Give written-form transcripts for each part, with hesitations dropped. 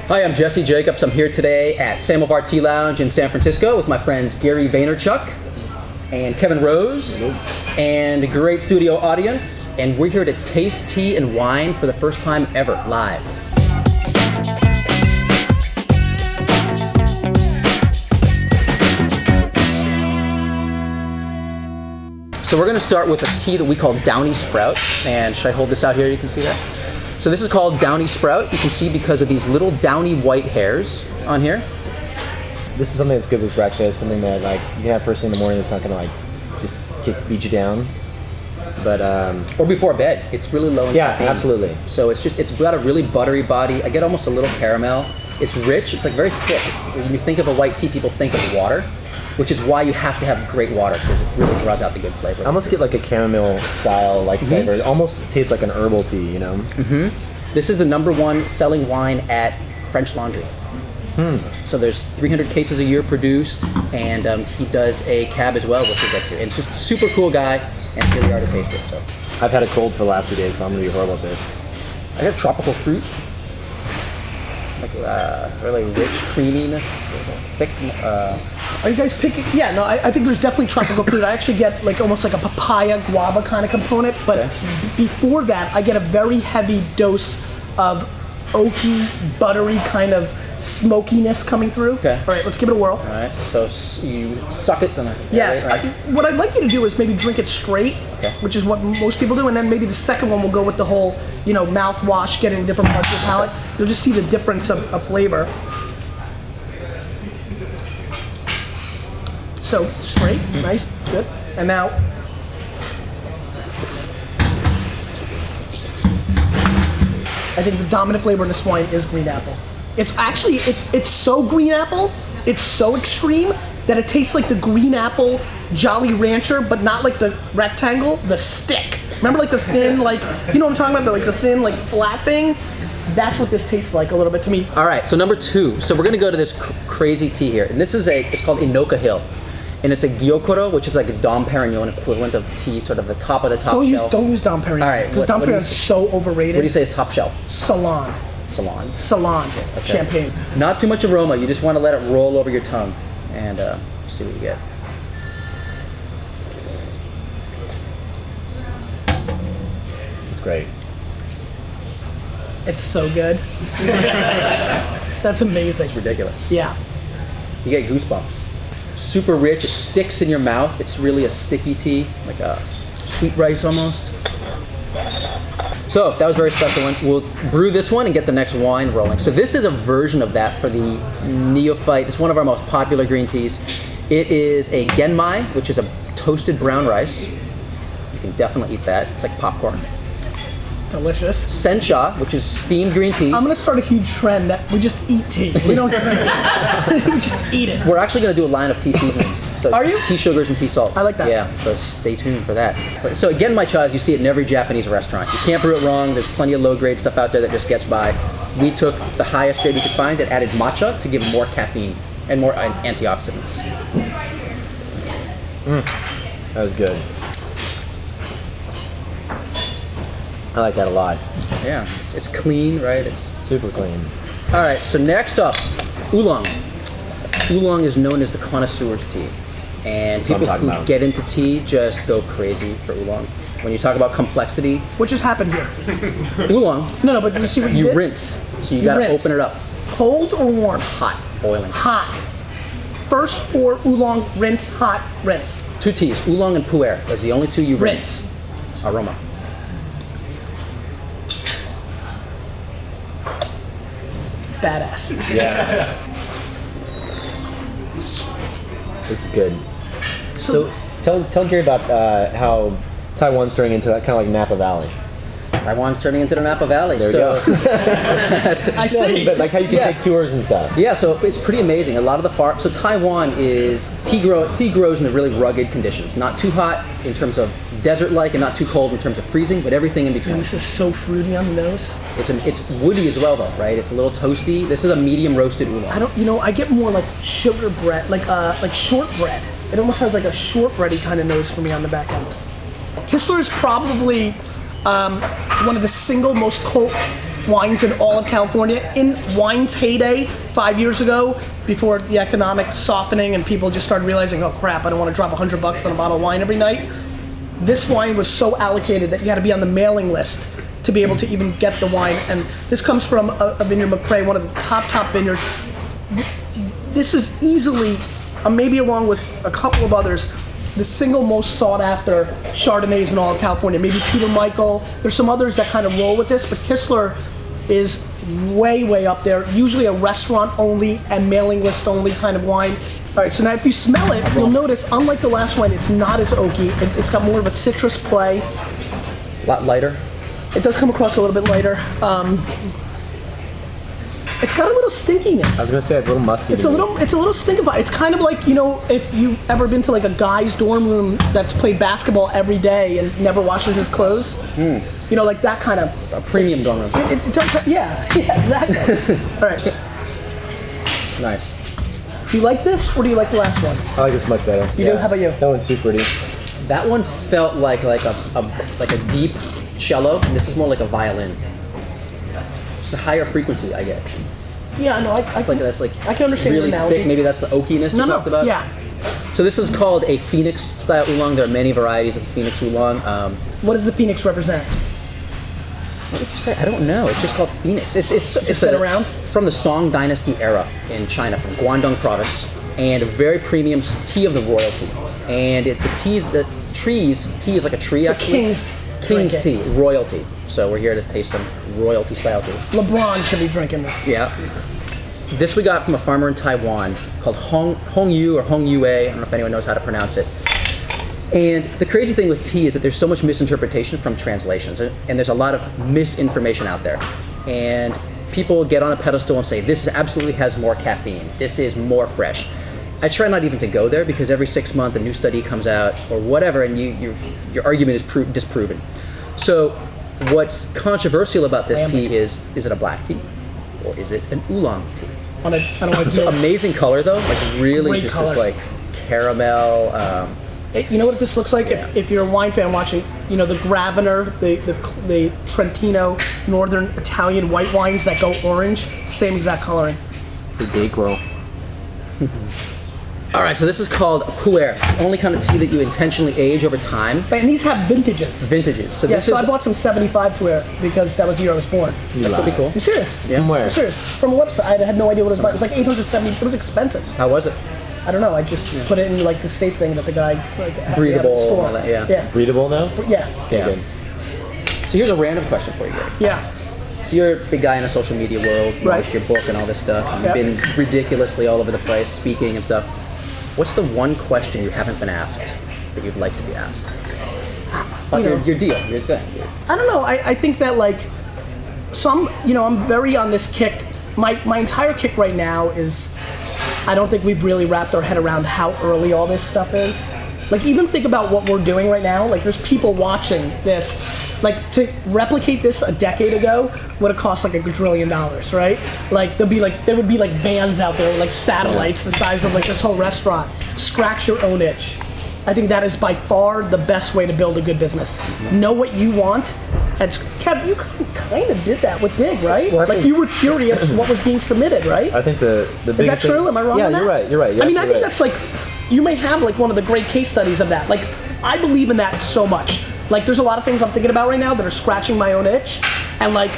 Hi, I'm Jesse Jacobs. I'm here today at Samovar Tea Lounge in San Francisco with my friends Gary Vaynerchuk and Kevin Rose and a great studio audience. And we're here to taste tea and wine for the first time ever, live. So we're going to start with a tea that we call Downy Sprout. And should I hold this out here? You can see that. So this is called Downy Sprout. You can see because of these little downy white hairs on here. This is something that's good with breakfast, something that like you can have first thing in the morning that's not gonna like just beat you down. But or before bed. It's really low in caffeine. Yeah, absolutely. So it's got a really buttery body. I get almost a little caramel. It's rich. It's like very thick. When you think of a white tea, people think of water, which is why you have to have great water because it really draws out the good flavor. I almost get like a chamomile style like flavor. It almost tastes like an herbal tea, you know? This is the #1 selling wine at French Laundry. So there's 300 cases a year produced, and he does a cab as well, which we'll get to. And it's just a super cool guy, and here we are to taste it. So I've had a cold for the last 2 days, so I'm gonna be horrible at this. I got tropical fruit, like really rich creaminess, thick. Are you guys picking? Yeah, no, I think there's definitely tropical fruit. I actually get like almost like a papaya guava kind of component, but before that, I get a very heavy dose of oaky, buttery kind of smokiness coming through. Okay. All right, let's give it a whirl. All right, so you suck it. Then Yes. right? What I'd like you to do is maybe drink it straight, which is what most people do, and then maybe the second one will go with the whole, mouthwash, getting different parts of your palate. You'll just see the difference of flavor. So straight, nice, good. And now, I think the dominant flavor in this wine is green apple. It's actually, it's so green apple, it's so extreme that it tastes like the green apple Jolly Rancher, but not like the rectangle, the stick. Remember like the thin, like, you know what I'm talking about? The thin, like flat thing? That's what this tastes like a little bit to me. All right, so #2. So we're gonna go to this crazy tea here. And this is it's called Inoka Hill. And it's a Gyokuro, which is like a Dom Perignon equivalent of tea, sort of the top of the top shelf. Don't use Dom Perignon. All right, because Dom Perignon is so overrated. What do you say is top shelf? Salon. Salon. Okay. Champagne. Not too much aroma. You just want to let it roll over your tongue and see what you get. It's great. It's so good. That's amazing. It's ridiculous. Yeah. You get goosebumps. Super rich. It sticks in your mouth. It's really a sticky tea, like a sweet rice almost. So that was a very special one. We'll brew this one and get the next wine rolling. So this is a version of that for the neophyte. It's one of our most popular green teas. It is a genmai, which is a toasted brown rice. You can definitely eat that. It's like popcorn. Delicious. Sencha, which is steamed green tea. I'm gonna start a huge trend that we just eat tea. We don't we just eat it. We're actually going to do a line of tea seasonings. So Are you? Tea sugars and tea salts. I like that. Yeah, so stay tuned for that. So again, my chas, you see it in every Japanese restaurant. You can't brew it wrong. There's plenty of low-grade stuff out there that just gets by. We took the highest grade we could find that added matcha to give more caffeine and more antioxidants. That was good. I like that a lot. Yeah, it's clean, right? It's Super clean. all right. So next up, oolong. Oolong is known as the connoisseur's tea, and That's what people I'm who talking about. get into tea just go crazy for oolong. When you talk about complexity, What just happened here? oolong, No, but you see what you did? rinse. So you You got to rinse. open it up. Cold or warm? Hot, boiling. Hot. First pour oolong, rinse, hot, rinse. 2 teas, oolong and pu'er. Those are the only 2 you rinse. Aroma. Badass. Yeah. This is good. So tell Gary about how Taiwan's turning into that kind of like Napa Valley. Taiwan's turning into the Napa Valley. There we so, I see. But like how you can take tours and stuff. Yeah, so it's pretty amazing. A lot of the farms. So Taiwan is tea grows in the really rugged conditions. Not too hot in terms of desert-like, and not too cold in terms of freezing, but everything in between. And this is so fruity on the nose. It's woody as well, though, right? It's a little toasty. This is a medium roasted oolong. I get more like sugar bread, like shortbread. It almost has like a shortbready kind of nose for me on the back end. Kistler is probably one of the single most wines in all of California. In wine's heyday 5 years ago, before the economic softening and people just started realizing, oh crap, I don't want to drop $100 on a bottle of wine every night. This wine was so allocated that you had to be on the mailing list to be able to even get the wine. And this comes from a vineyard, McCrae, one of the top vineyards. This is easily, maybe along with a couple of others, the single most sought after Chardonnays in all of California. Maybe Peter Michael. There's some others that kind of roll with this, but Kistler is way up there. Usually a restaurant only and mailing list only kind of wine. All right, so now if you smell it, you'll notice, unlike the last wine, it's not as oaky. It's got more of a citrus play. A lot lighter. It does come across a little bit lighter. It's got a little stinkiness. I was gonna say it's a little musky. It's a little stinkified. It's kind of like, you know, if you've ever been to like a guy's dorm room that's played basketball every day and never washes his clothes. You know, like that kind of. A premium dorm room. It does, yeah, exactly. All right. Nice. Do you like this or do you like the last one? I like this much better. You do? How about you? That one's super pretty. That one felt like a deep cello, and this is more like a violin. Just a higher frequency I get. Yeah, no, I can understand really the analogy. thick. Maybe that's the oakiness you talked about. Yeah. So this is called a Phoenix style oolong. There are many varieties of the Phoenix oolong. What does the Phoenix represent? What did you say? I don't know. It's just called Phoenix. It's been around? From the Song Dynasty era in China, from Guangdong province, and a very premium tea of the royalty. And tea is like a tree So actually. King's tea, royalty. So we're here to taste some royalty style tea. LeBron should be drinking this. Yeah. This we got from a farmer in Taiwan called Hong Yu or Hong Yue. I don't know if anyone knows how to pronounce it. And the crazy thing with tea is that there's so much misinterpretation from translations, and there's a lot of misinformation out there. And people get on a pedestal and say, this absolutely has more caffeine, this is more fresh. I try not even to go there because every 6 months a new study comes out or whatever, and your argument is disproven. So what's controversial about this tea is it a black tea or is it an oolong tea? I don't want to do it. Amazing color though, like really Great just color. this like caramel. You know what this looks like? Yeah. If you're a wine fan watching, you know the Graviner, the Trentino, Northern Italian white wines that go orange, same exact coloring. It's a Dayquil. All right, so this is called pu'er. It's the only kind of tea that you intentionally age over time. And these have vintages. Vintages. So Yeah, this so is I bought some 75 Puer because that was the year I was born. that could be cool. I'm serious. Yeah. From where? I'm serious. From a website. I had no idea what it was. It was like 870. It was expensive. How was it? I don't know. I just put it in like the safe thing that the guy like had at the Breathable and store. all that, yeah. Yeah. Breathable now? Yeah. Okay, Yeah. good. So here's a random question for you, Greg. Yeah. So you're a big guy in the social media world. You Right. published your book and all this stuff. And Yeah. You've been ridiculously all over the place, speaking and stuff. What's the one question you haven't been asked that you'd like to be asked? About You know. your deal, your thing. I don't know. I think that like, I'm very on this kick. My entire kick right now is, I don't think we've really wrapped our head around how early all this stuff is. Like even think about what we're doing right now. Like there's people watching this. Like to replicate this a decade ago would have cost like $1 quadrillion, right? Like there would be like vans out there with like satellites the size of like this whole restaurant. Scratch your own itch. I think that is by far the best way to build a good business. Know what you want. And Kev, you kind of did that with Dig, right? Well, like you were curious what was being submitted, right? I think the biggest Is that true? thing, Am I wrong yeah, on that? you're right. You're I mean, I think absolutely that's like, you may have like one of the great case studies of that. Like, I believe in that so much. Like, there's a lot of things I'm thinking about right now that are scratching my own itch. And like,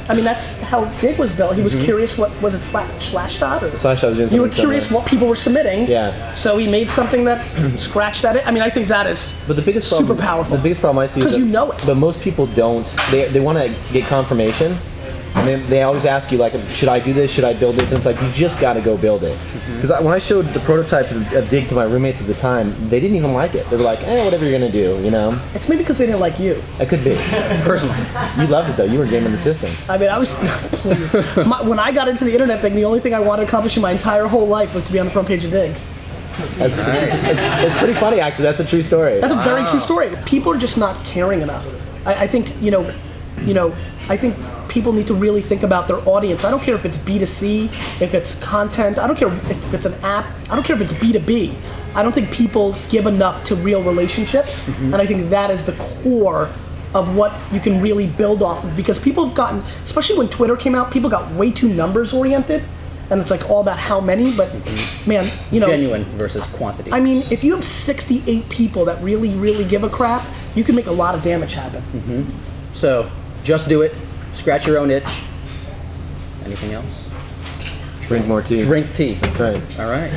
I mean, that's how Dig was built. He was curious, what was it, Slashdot? Or Slashdot was doing you were something curious similar. what people were submitting. Yeah. So he made something that scratched that itch. I mean, I think that is But the biggest super problem, powerful. The biggest problem I see is 'Cause that you know it. But most people don't. They want to get confirmation, and they always ask you like, should I do this? Should I build this? And it's like you just got to go build it. Because when I showed the prototype of Dig to my roommates at the time, they didn't even like it. They were like, whatever you're gonna do, you know. It's maybe because they didn't like you. It could be. Personally. You loved it though. You were gaming the system. I mean, I was, please. When I got into the internet thing, the only thing I wanted to accomplish in my entire whole life was to be on the front page of Dig. It's pretty funny actually. That's a true story. That's a very true story. People are just not caring enough. I think, I think people need to really think about their audience. I don't care if it's B2C, if it's content, I don't care if it's an app, I don't care if it's B2B. I don't think people give enough to real relationships, and I think that is the core of what you can really build off of, because people have gotten, especially when Twitter came out, people got way too numbers oriented, and it's like all about how many, but man, you know, Genuine versus quantity. I mean, if you have 68 people that really give a crap, you can make a lot of damage happen. So just do it. Scratch your own itch. Anything else? Drink more tea. Drink tea. That's right. All right.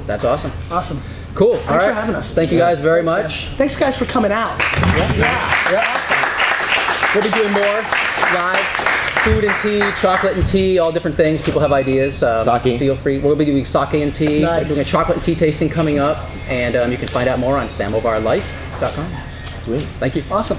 That's awesome. Awesome. Cool. All Thanks right. for having us. Thank you guys very much. Thanks guys for coming out. We'll be doing more live food and tea, chocolate and tea, all different things. People have ideas. Sake. Feel free. We'll be doing sake and tea. Nice. We're doing a chocolate and tea tasting coming up, and you can find out more on samovarlife.com. Sweet. Thank you. Awesome.